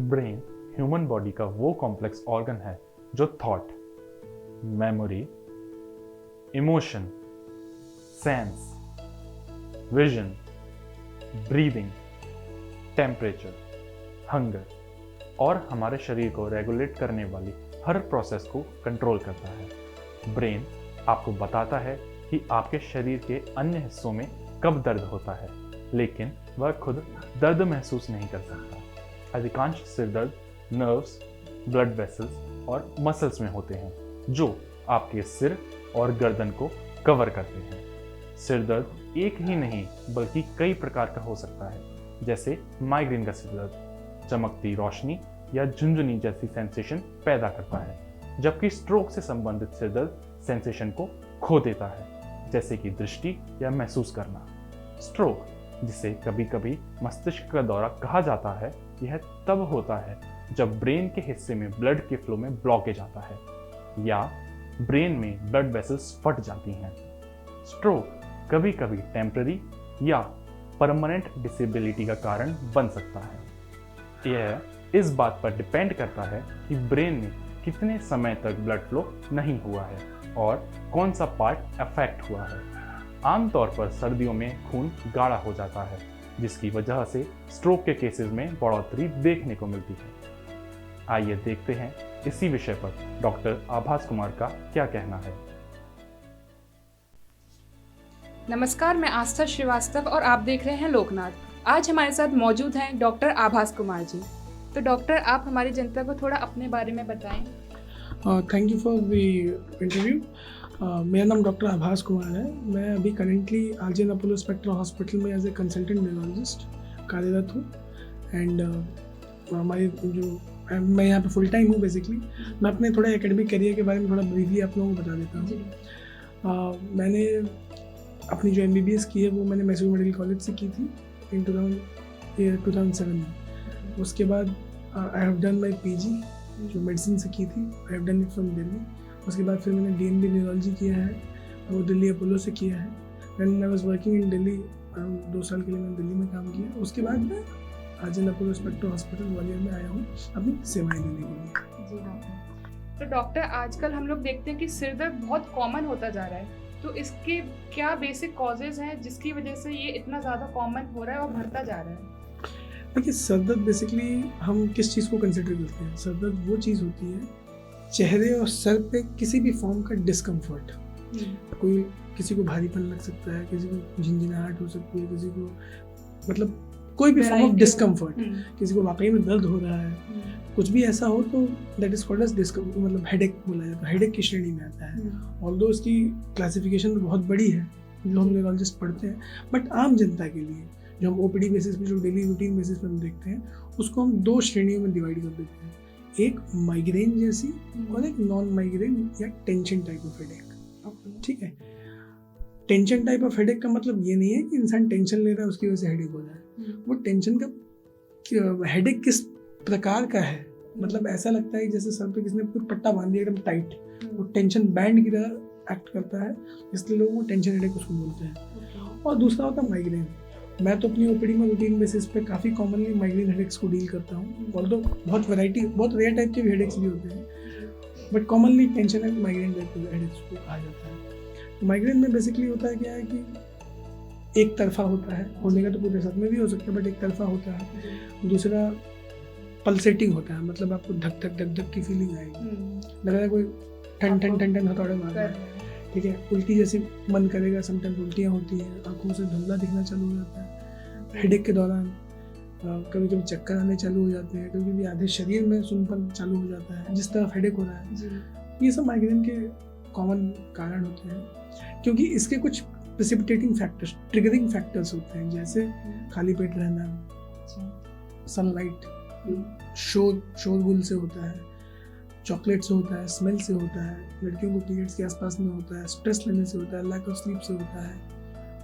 Brain human body का वो complex organ है जो thought, memory, emotion, sense, vision, breathing, temperature, hunger और हमारे शरीर को रेगुलेट करने वाली हर प्रोसेस को कंट्रोल करता है। ब्रेन आपको बताता है कि आपके शरीर के अन्य हिस्सों में कब दर्द होता है, लेकिन वह खुद दर्द महसूस नहीं कर सकता। अधिकांश सिर दर्द नर्व्स, ब्लड वेसल्स और मसल्स में होते हैं, जो आपके सिर और गर्दन को कवर करते हैं। सिर दर्द एक ही नहीं बल्कि कई प्रकार का हो सकता है, जैसे माइग्रेन का सिर दर्द चमकती रोशनी या झुंझुनी जैसी सेंसेशन पैदा करता है, जबकि स्ट्रोक से संबंधित सिर दर्द सेंसेशन को खो देता है, जैसे कि दृष्टि या महसूस करना। स्ट्रोक, जिसे कभी कभी मस्तिष्क का दौरा कहा जाता है, यह तब होता है जब ब्रेन के हिस्से में ब्लड के फ्लो में ब्लॉकेज आता है या ब्रेन में ब्लड वेसल्स फट जाती हैं। स्ट्रोक कभी कभी टेम्पररी या परमानेंट डिसेबिलिटी का कारण बन सकता है। यह इस बात पर डिपेंड करता है कि ब्रेन में कितने समय तक ब्लड फ्लो नहीं हुआ है और कौन सा पार्ट अफेक्ट हुआ है। आमतौर पर सर्दियों में खून गाढ़ा हो जाता है, जिसकी वजह से स्ट्रोक के केसेस में बढ़ोतरी देखने को मिलती है। आइए देखते हैं इसी विषय पर डॉक्टर आभास कुमार का क्या कहना है। नमस्कार, मैं आस्था श्रीवास्तव और आप देख रहे हैं लोकनाथ। आज हमारे साथ मौजूद हैं डॉक्टर आभास कुमार जी। तो डॉक्टर, आप हमारी जनता को थोड़ा अपने बारे में बताएं। Thank you for the interview. मेरा नाम डॉक्टर आभास कुमार है। मैं अभी करेंटली आरजीएन अपोलो स्पेक्ट्रा हॉस्पिटल में एज ए कंसल्टेंट न्यूरोलॉजिस्ट कार्यरत हूँ। एंड हमारी जो मैं यहाँ पे फुल टाइम हूँ बेसिकली। मैं अपने थोड़ा एकेडमिक करियर के बारे में थोड़ा ब्रीफली आप लोगों को बता देता हूँ। मैंने अपनी जो MBBS की है वो मैंने मैसूर मेडिकल कॉलेज से की थी इन 2007 में। उसके बाद I have done my PG जो मेडिसिन से की थी। I have done it from Delhi. उसके बाद फिर मैंने DNB न्यूरोलॉजी किया है, वो दिल्ली अपोलो से किया है। Then I was working in Delhi, 2 साल के लिए मैंने दिल्ली में काम किया। उसके बाद मैं आरजीएन अपोलो स्पेक्ट्रा हॉस्पिटल ग्वालियर में आया हूँ अपनी सेवाएं देने के लिए। जी डॉक्टर। तो डॉक्टर, आजकल हम लोग देखते हैं कि सिर दर्द बहुत कॉमन होता जा रहा है, तो इसके क्या बेसिक कॉजेज हैं जिसकी वजह से ये इतना ज़्यादा कॉमन हो रहा है और बढ़ता जा रहा है? देखिए, सर दर्द बेसिकली हम किस चीज़ को कंसिडर करते हैं? सर दर्द वो चीज़ होती है चेहरे और सर पे किसी भी फॉर्म का डिस्कम्फर्ट। कोई किसी को भारीपन लग सकता है, किसी को झिंझिनाहट हो सकती है, किसी को मतलब कोई भी फॉर्म ऑफ डिस्कम्फर्ट, किसी को वाकई में दर्द हो रहा है, कुछ भी ऐसा हो तो that is called as discomfort, मतलब हेडेक बोला जाता है। हेडेक की श्रेणी में आता है। ऑल्दो उसकी क्लासिफिकेशन तो बहुत बड़ी है जो हम न्यूरोलॉजिस्ट पढ़ते हैं, बट आम जनता के लिए जो हम OPD बेसिस पे, जो डेली रूटीन बेसिस पे हम देखते हैं, उसको हम 2 श्रेणियों में डिवाइड कर देते हैं। एक माइग्रेन जैसी और एक नॉन माइग्रेन या टेंशन टाइप ऑफ हेडेक। ठीक है, टेंशन टाइप ऑफ हेडेक का मतलब ये नहीं है कि इंसान टेंशन ले रहा है उसकी वजह से हेडेक हो रहा है। वो टेंशन का हेडेक किस प्रकार का है, मतलब ऐसा लगता है जैसे सर पे किसने कोई पट्टा बांध दिया एकदम टाइट, वो टेंशन बैंड की तरह एक्ट करता है, इसलिए लोग वो टेंशन हेडेक उसको बोलते हैं। और दूसरा होता है माइग्रेन। मैं तो अपनी OPD में रूटीन बेसिस पे काफ़ी कॉमनली माइग्रेन हेडेक्स को डील करता हूँ। ऑल्दो बहुत रेयर टाइप के भी हेडेक्स भी होते हैं, but commonly tension and migraine type के हेडेक्स को कहा जाता है। माइग्रेन में बेसिकली होता है क्या है कि एक तरफा होता है, होने का तो पूरे सर में भी हो सकता है, बट एक तरफा होता है। दूसरा पल्सेटिंग होता है, मतलब आपको धक धक की फीलिंग आएगी, लग रहा है कोई ठन हथौड़े मार रहा है। ठीक है, उल्टी जैसी मन करेगा, समटाइम्स उल्टियाँ होती हैं, आंखों से धुंधला दिखना चालू हो जाता है। हेडेक के दौरान कभी कभी चक्कर आने चालू हो जाते हैं, कभी कभी आधे शरीर में सुनपन चालू हो जाता है जिस तरफ हेडेक हो रहा है। ये सब माइग्रेन के कॉमन कारण होते हैं, क्योंकि इसके कुछ प्रेसिपिटेटिंग फैक्टर्स, ट्रिगरिंग फैक्टर्स होते हैं, जैसे खाली पेट रहना, सनलाइट, शोरगुल से होता है, चॉकलेट से होता है, स्मेल से होता है, लड़कियों को पीरियड्स के आसपास में होता है, स्ट्रेस लेने से होता है, लैक ऑफ स्लीप से होता है,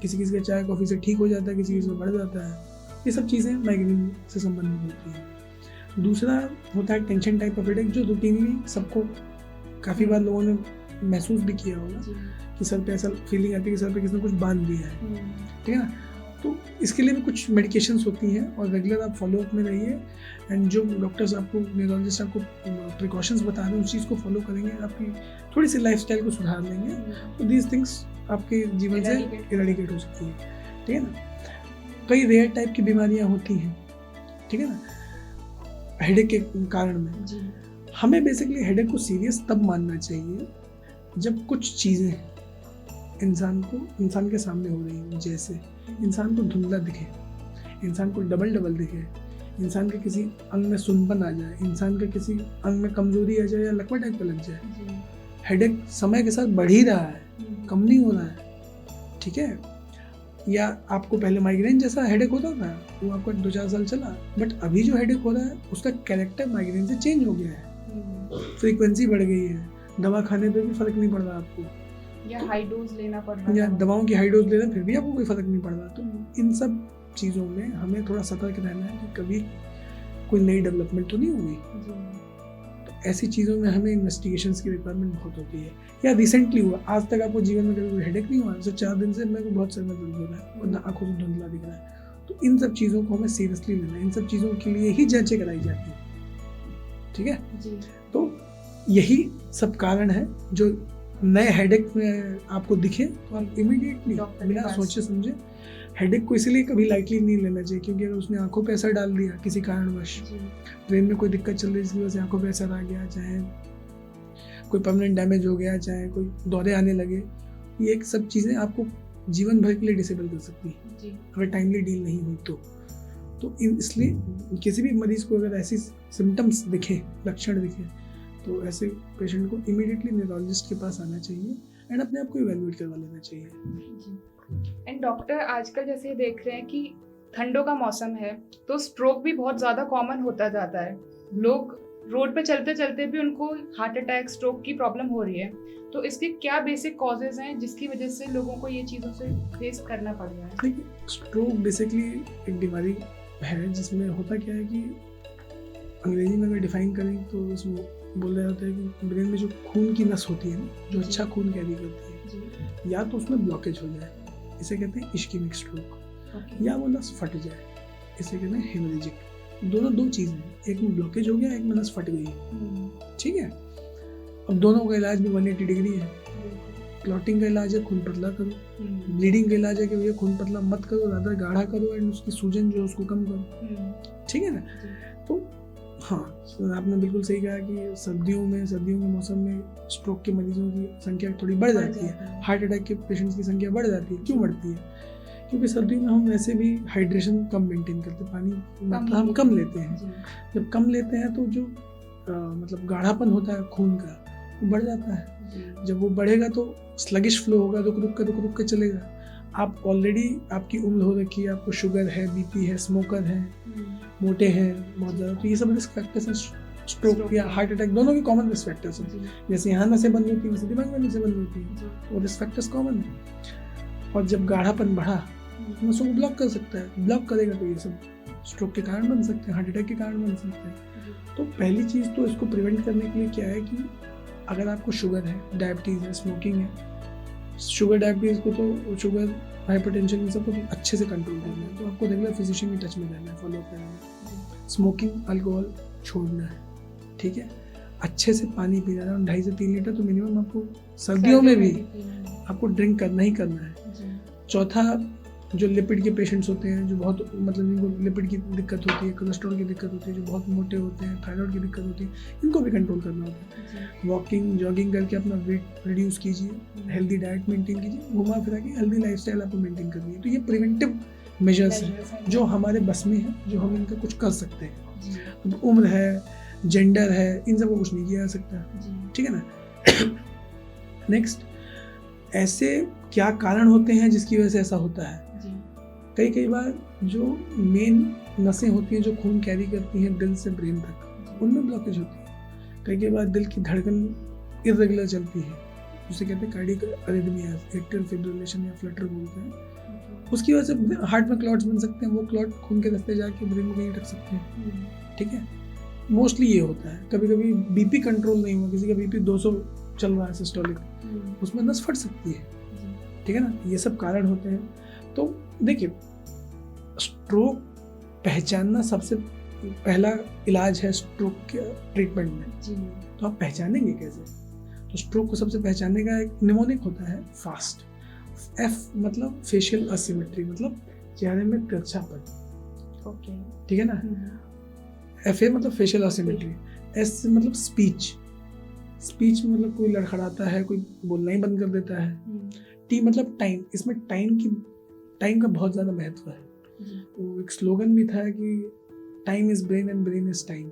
किसी किसी का चाय कॉफ़ी से ठीक हो जाता है, किसी किसी में बढ़ जाता है। ये सब चीज़ें माइग्रेन से संबंधित होती हैं। दूसरा होता है टेंशन टाइप ऑफ हेडेक, जो रूटीनली सबको काफ़ी बार लोगों ने महसूस भी किया होगा कि सर पे ऐसा फीलिंग आती है कि सर पे किसी ने कुछ बांध दिया है। ठीक है ना, तो इसके लिए भी कुछ मेडिकेशंस होती हैं और रेगुलर आप फॉलोअप में रहिए, एंड जो डॉक्टर्स आपको, न्यूरोलॉजिस्ट आपको प्रिकॉशंस बता रहे हैं उस चीज़ को फॉलो करेंगे, आपकी थोड़ी सी लाइफस्टाइल को सुधार लेंगे, तो दीज थिंग्स आपके जीवन से इरेडिकेट हो सकती है, ठीक है ना। कई रेयर टाइप की बीमारियां होती हैं, ठीक है ना, हेडेक के कारण में। हमें बेसिकली हेडेक को सीरियस तब मानना चाहिए जब कुछ चीज़ें इंसान के सामने हो रही हैं, जैसे इंसान को धुंधला दिखे, इंसान को डबल दिखे, इंसान के किसी अंग में सुनपन आ जाए, इंसान के किसी अंग में कमजोरी आ जाए या लकवा टाइप का लग जाए। हेडेक समय के साथ बढ़ ही रहा है, कम नहीं हो रहा है, ठीक है। या आपको पहले माइग्रेन जैसा हेडेक होता था, वो आपका 2-4 साल चला, बट अभी जो हेडेक हो रहा है उसका कैरेक्टर माइग्रेन से चेंज हो गया है, फ्रीक्वेंसी बढ़ गई है, दवा खाने पे भी फर्क नहीं पड़ रहा आपको, या हाई डोज लेना पड़ रहा है, या दवाओं की हाई डोज ले रहे हैं फिर भी आपको कोई फर्क नहीं पड़ रहा। तो इन सब चीज़ों में हमें थोड़ा सतर्क रहना है कि कभी कोई नई डेवलपमेंट तो नहीं होगी। तो ऐसी चीज़ों में हमें इन्वेस्टिगेशंस की रिक्वायरमेंट बहुत होती है। या रिसेंटली हुआ, आज तक आपको जीवन में कभी कोई हेडेक नहीं हुआ, जैसे 4 दिन से मेरे को बहुत सर में दर्द हो रहा है और आंखों से धुंधला दिख रहा है, तो इन सब चीज़ों को हमें सीरियसली लेना है, इन सब चीज़ों के लिए ही जांचें कराई जाती है, ठीक है। तो यही सब कारण है, जो नए हेडेक में आपको दिखे तो आप इमीडिएटली बिना सोचे समझे, हेडेक को इसलिए कभी लाइटली नहीं लेना चाहिए, क्योंकि अगर उसने आंखों पे असर डाल दिया किसी कारणवश, ब्रेन में कोई दिक्कत चल रही है जिसकी वजह से आंखों पे असर आ गया, चाहे कोई परमानेंट डैमेज हो गया, चाहे कोई दौरे आने लगे, ये एक सब चीज़ें आपको जीवन भर के लिए डिसेबल कर सकती है अगर टाइमली डील नहीं हुई तो इसलिए किसी भी मरीज को अगर ऐसी सिम्टम्स दिखे, लक्षण दिखे, तो ऐसे पेशेंट को इमीडिएटली न्यूरोलॉजिस्ट के पास आना चाहिए एंड अपने आप को इवैल्यूएट करवा लेना चाहिए। एंड डॉक्टर, आजकल जैसे देख रहे हैं कि ठंडों का मौसम है तो स्ट्रोक भी बहुत ज़्यादा कॉमन होता जाता है, लोग रोड पे चलते चलते भी उनको हार्ट अटैक, स्ट्रोक की प्रॉब्लम हो रही है, तो इसके क्या बेसिक कॉजेज हैं जिसकी वजह से लोगों को ये चीज़ों से फेस करना पड़ रहा है? देखिए, स्ट्रोक बेसिकली एक बीमारी है जिसमें होता क्या है कि अंग्रेजी में अगर डिफाइन करें तो उसमें बोला जाता है कि ब्रेन में जो खून की नस होती है ना, जो अच्छा खून कैरी करती है, या तो उसमें ब्लॉकेज हो जाए, इसे कहते हैं इश्केमिक स्ट्रोक, या वो नस फट जाए, इसे कहते हैं हेमरेजिक। दोनों दो चीज़ हैं, एक में ब्लॉकेज हो गया, एक में नस फट गई, ठीक है। अब दोनों का इलाज भी 180 डिग्री है। क्लॉटिंग का इलाज है खून पतला करो, ब्लीडिंग का इलाज है कि भैया खून पतला मत करो, ज़्यादा गाढ़ा करो एंड उसकी सूजन जो है उसको कम करो, ठीक है ना। तो हाँ, आपने बिल्कुल सही कहा कि सर्दियों के मौसम में स्ट्रोक के मरीजों की संख्या थोड़ी बढ़ जाती है, हार्ट अटैक के पेशेंट्स की संख्या बढ़ जाती है। क्यों बढ़ती है? क्योंकि सर्दियों में हम वैसे भी हाइड्रेशन कम मेंटेन करते हैं, पानी मतलब हम कम लेते हैं। जब कम लेते हैं तो जो मतलब गाढ़ापन होता है खून का वो बढ़ जाता है। जब वो बढ़ेगा तो स्लगिश फ्लो होगा, रुक के चलेगा। आप ऑलरेडी आपकी उम्र हो रखी है, आपको शुगर है, बीपी है, स्मोकर है, मोटे हैं बहुत ज़्यादा, तो ये सब रिस्क फैक्टर्स हैं स्ट्रोक या हार्ट अटैक, दोनों की कॉमन रिस्क फैक्टर्स हैं। जैसे यहाँ नसें बंद होती है वैसे दिमाग में नसें बंद होती है, वो रिस्क फैक्टर्स कॉमन है। और जब गाढ़ापन बढ़ा नसों को ब्लॉक कर सकता है, ब्लॉक करेगा तो ये सब स्ट्रोक के कारण बन सकते हैं, हार्ट अटैक के कारण बन सकते हैं। तो पहली चीज़ तो इसको प्रिवेंट करने के लिए क्या है कि अगर आपको शुगर है, डायबिटीज़ है, स्मोकिंग है, शुगर डायबिटीज़ को तो शुगर हाइपरटेंशन इन सबको अच्छे से कंट्रोल करना है, तो आपको रेगुलर फिजिशियन के टच में रहना है, फॉलोअप करना है। स्मोकिंग, अल्कोहल छोड़ना है, ठीक है। अच्छे से पानी पीना है, 2.5 से 3 लीटर तो मिनिमम आपको सर्दियों में भी आपको ड्रिंक करना ही करना है। चौथा, जो लिपिड के पेशेंट्स होते हैं, जो बहुत मतलब जिनको लिपिड की दिक्कत होती है, कोलेस्ट्रॉल की दिक्कत होती है, जो बहुत मोटे होते हैं, थायराइड की दिक्कत होती है, इनको भी कंट्रोल करना होता है। वॉकिंग, जॉगिंग करके अपना वेट रिड्यूस कीजिए, हेल्दी डाइट मेंटेन कीजिए, घुमा फिरा के हेल्दी लाइफस्टाइल आपको मेंटेन करनी है। तो ये प्रिवेंटिव मेजर्स हैं जो हमारे बस में है, जो हम इनका कुछ कर सकते हैं। अब उम्र है, जेंडर है, इन सबको कुछ नहीं किया जा सकता, ठीक है ना। नेक्स्ट, ऐसे क्या कारण होते हैं जिसकी वजह से ऐसा होता है? कई बार जो मेन नसें होती हैं जो खून कैरी करती हैं दिल से ब्रेन तक, उनमें ब्लॉकेज होती है। कई बार दिल की धड़कन इरेगुलर चलती है, जिसे कहते हैं कार्डियक अरिथमिया, एट्रियल फिब्रिलेशन या फ्लटर बोलते हैं। उसकी वजह से हार्ट में क्लॉट्स बन सकते हैं, वो क्लॉट खून के रास्ते जाके ब्रेन में कहीं अटक सकते हैं, ठीक है। मोस्टली ये होता है। कभी कभी बीपी कंट्रोल नहीं हुआ, किसी का बीपी 200 चल रहा है सिस्टोलिक, उसमें नस फट सकती है, ठीक है ना। ये सब कारण होते हैं। तो देखिए, स्ट्रोक पहचानना सबसे पहला इलाज है स्ट्रोक के ट्रीटमेंट में। जी। तो आप पहचानेंगे कैसे? तो स्ट्रोक को सबसे पहचानने का एक निमोनिक होता है फास्ट। एफ मतलब फेशियल असिमेट्री, मतलब चेहरे में तिरछापन। ओके। ठीक है ना? एफ ए मतलब फेशियल असिमेट्री। एस मतलब स्पीच। स्पीच मतलब कोई लड़खड़ाता है, कोई बोलना ही बंद कर देता है। टी मतलब टाइम। इसमें टाइम का बहुत ज़्यादा महत्व है। वो एक स्लोगन भी था कि time is brain and brain is time,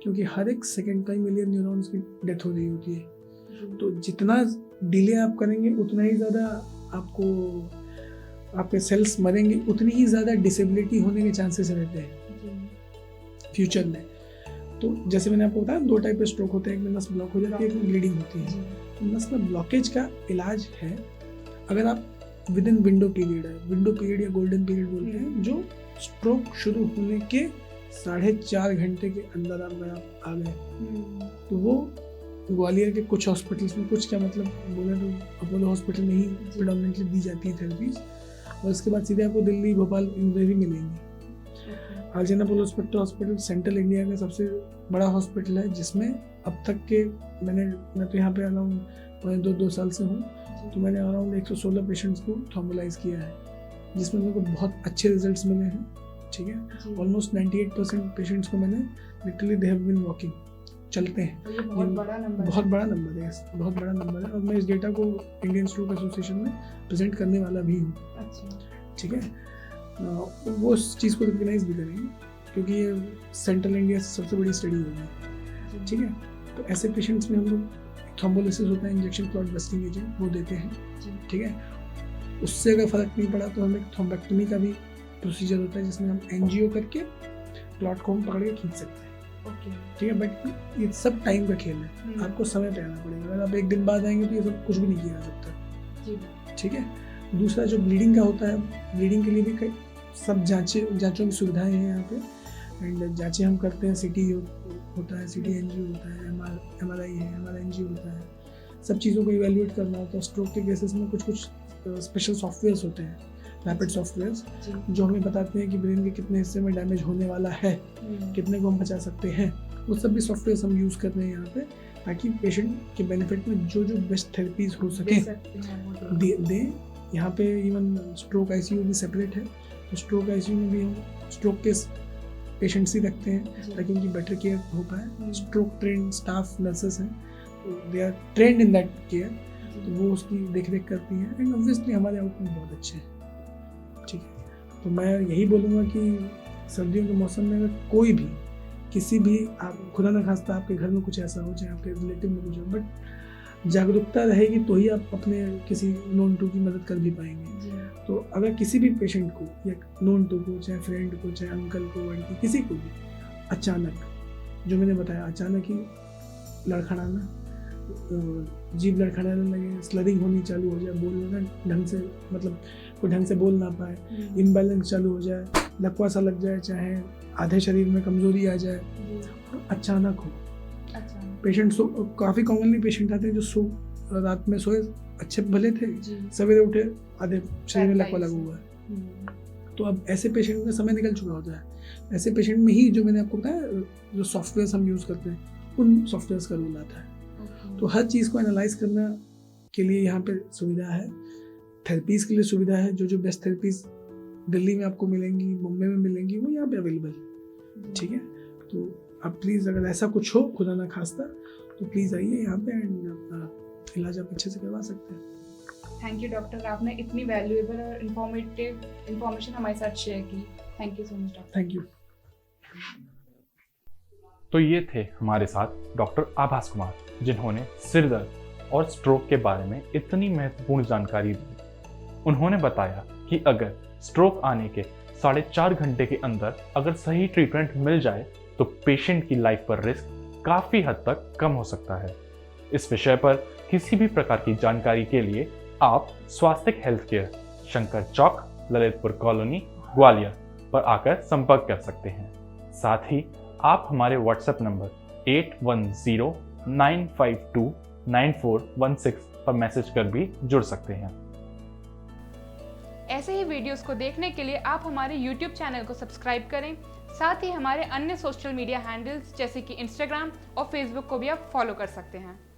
क्योंकि हर एक सेकंड पर मिलियन न्यूरॉन्स की डेथ हो रही होती है। तो जितना डिले आप करेंगे उतना ही ज़्यादा आपके सेल्स मरेंगे, उतनी ही ज़्यादा डिसेबिलिटी होने के चांसेस रहते हैं फ्यूचर में। तो जैसे मैंने आपको बताया 2 टाइप के स्ट्रोक होते हैं, एक में नस ब्लॉक हो जाती है, एक में ब्लीडिंग होती है। तो नस में ब्लॉकेज का इलाज है, अगर आप विद इन विंडो पीरियड या गोल्डन पीरियड बोलते हैं, जो स्ट्रोक शुरू होने के 4.5 घंटे के अंदर अगर आप आ गए, तो वो ग्वालियर के कुछ हॉस्पिटल्स में, कुछ क्या मतलब बोले तो अपोलो हॉस्पिटल में ही प्रेडोमिनेंटली दी जाती है थेरेपीज, और उसके बाद सीधे आपको दिल्ली, भोपाल इनमें भी मिलेंगी। आरजन Apollo spectra hospital central India का सबसे बड़ा हॉस्पिटल है, जिसमें अब तक के मैं तो यहाँ पे अराउंड 2 साल से हूँ, तो मैंने अराउंड 116 पेशेंट्स को थ्रोम्बोलाइज किया है, जिसमें मेरे को बहुत अच्छे रिजल्ट्स मिले हैं। ठीक है, ऑलमोस्ट 98% पेशेंट्स को मैंने literally they have been walking, चलते हैं। ये बहुत बड़ा नंबर है। बहुत बड़ा नंबर है, और मैं इस डेटा को इंडियन स्ट्रोक एसोसिएशन में प्रेजेंट करने वाला भी हूँ। अच्छा। ठीक है, वो उस चीज़ को रिकग्नाइज भी करेंगे, क्योंकि ये सेंट्रल इंडिया से सबसे बड़ी स्टडी होगी। ठीक है, तो ऐसे पेशेंट्स में हम लोग थ्रोम्बोलिसिस होता है, इंजेक्शन क्लॉट बस्टिंग एजेंट, वो देते हैं। ठीक है, उससे अगर फर्क नहीं पड़ा तो हम एक थ्रोम्बेक्टमी का भी प्रोसीजर होता है, जिसमें हम एनजीओ करके क्लॉट को हम पकड़ के खींच सकते हैं। ठीक है, बट ये सब टाइम का खेल है, आपको समय पे आना पड़ेगा। अगर आप एक दिन बाद आएंगे तो ये सब कुछ भी नहीं किया जा सकता। ठीक है, दूसरा जो ब्लीडिंग का होता है, ब्लीडिंग के लिए भी सब जांचों की सुविधाएं हैं यहाँ पे, एंड जांचें हम करते हैं। सीटी होता है, सीटी एनजीओ होता है, MRI है, MRI एनजीओ होता है, सब चीज़ों को इवेल्युएट करना होता है। स्ट्रोक के केसेस में कुछ स्पेशल सॉफ्टवेयर्स होते हैं, रैपिड सॉफ्टवेयर्स, जो हमें बताते हैं कि ब्रेन के कितने हिस्से में डैमेज होने वाला है, कितने को हम बचा सकते हैं। वो सब भी सॉफ्टवेयर्स हम यूज़ कर रहे हैं यहाँ पे, ताकि पेशेंट के बेनिफिट में जो बेस्ट थेरेपीज हो सके दें। यहाँ पे इवन स्ट्रोक आईसीयू भी सेपरेट है, तो स्ट्रोक आईसीयू में भी हम स्ट्रोक के पेशेंट्स ही रखते हैं, ताकि उनकी बेटर केयर हो पाए। स्ट्रोक ट्रेंड स्टाफ नर्सेस हैं, they are trained in that care, तो वो उसकी देख रेख करती हैं, एंड ऑब्वियसली हमारे आउटकम बहुत अच्छे हैं। ठीक है, तो मैं यही बोलूँगा कि सर्दियों के मौसम में अगर कोई भी किसी भी, आप खुदा न खास्ता आपके घर में कुछ ऐसा हो, चाहे आपके रिलेटिव में कुछ हो, बट जागरूकता रहेगी तो ही आप अपने किसी नोन टू की मदद कर भी पाएंगे। तो अगर किसी भी पेशेंट को या नोन टू को, चाहे फ्रेंड को, चाहे अंकल को, आंटी, किसी को भी अचानक, जो मैंने बताया, अचानक ही लड़खड़ाना, जीभ लड़खड़ाने लगे, स्लरिंग होनी चालू हो जाए, बोलना ढंग से, मतलब कोई ढंग से बोल ना पाए, इम्बैलेंस चालू हो जाए, लकवा सा लग जाए, चाहे आधे शरीर में कमजोरी आ जाए, अचानक हो। पेशेंट काफ़ी कॉमनली पेशेंट आते हैं जो रात में सोए अच्छे भले थे, सवेरे उठे आधे शरीर में लकवा लगा हुआ है। तो अब ऐसे पेशेंट में समय निकल चुका होता है। ऐसे पेशेंट में ही जो मैंने आपको बताया, जो सॉफ्टवेयर हम यूज़ करते हैं, उन सॉफ्टवेयर का रोल आता है। तो हर चीज़ को एनालाइज करने के लिए यहाँ पे सुविधा है, थेरेपीज़ के लिए सुविधा है। जो बेस्ट थेरेपीज़ दिल्ली में आपको मिलेंगी, मुंबई में मिलेंगी, वो यहाँ पे अवेलेबल। ठीक है, तो आप प्लीज़, अगर ऐसा कुछ हो खुदा ना खास्ता, तो प्लीज़ आइए यहाँ पे, एंड इलाज आप अच्छे से करवा सकते हैं। थैंक यू डॉक्टर, आपने इतनी वैल्यूएबल और इन्फॉर्मेशन हमारे साथ शेयर की। Thank you so much doctor. Thank you. तो ये थे हमारे साथ डॉक्टर आभास कुमार, जिन्होंने सिर दर्द और स्ट्रोक के बारे में इतनी महत्वपूर्ण जानकारी दी। उन्होंने बताया कि अगर स्ट्रोक आने के 4.5 घंटे के अंदर अगर सही ट्रीटमेंट मिल जाए तो पेशेंट की लाइफ पर रिस्क काफ़ी हद तक कम हो सकता है। इस विषय पर किसी भी प्रकार की जानकारी के लिए आप स्वास्थ्य हेल्थ केयर, शंकर चौक, ललितपुर कॉलोनी, ग्वालियर पर आकर संपर्क कर सकते हैं। साथ ही आप हमारे व्हाट्सएप नंबर 8109529416 पर मैसेज कर भी जुड़ सकते हैं। ऐसे ही वीडियोस को देखने के लिए आप हमारे YouTube चैनल को सब्सक्राइब करें। साथ ही हमारे अन्य सोशल मीडिया हैंडल्स जैसे कि इंस्टाग्राम और फेसबुक को भी आप फॉलो कर सकते हैं।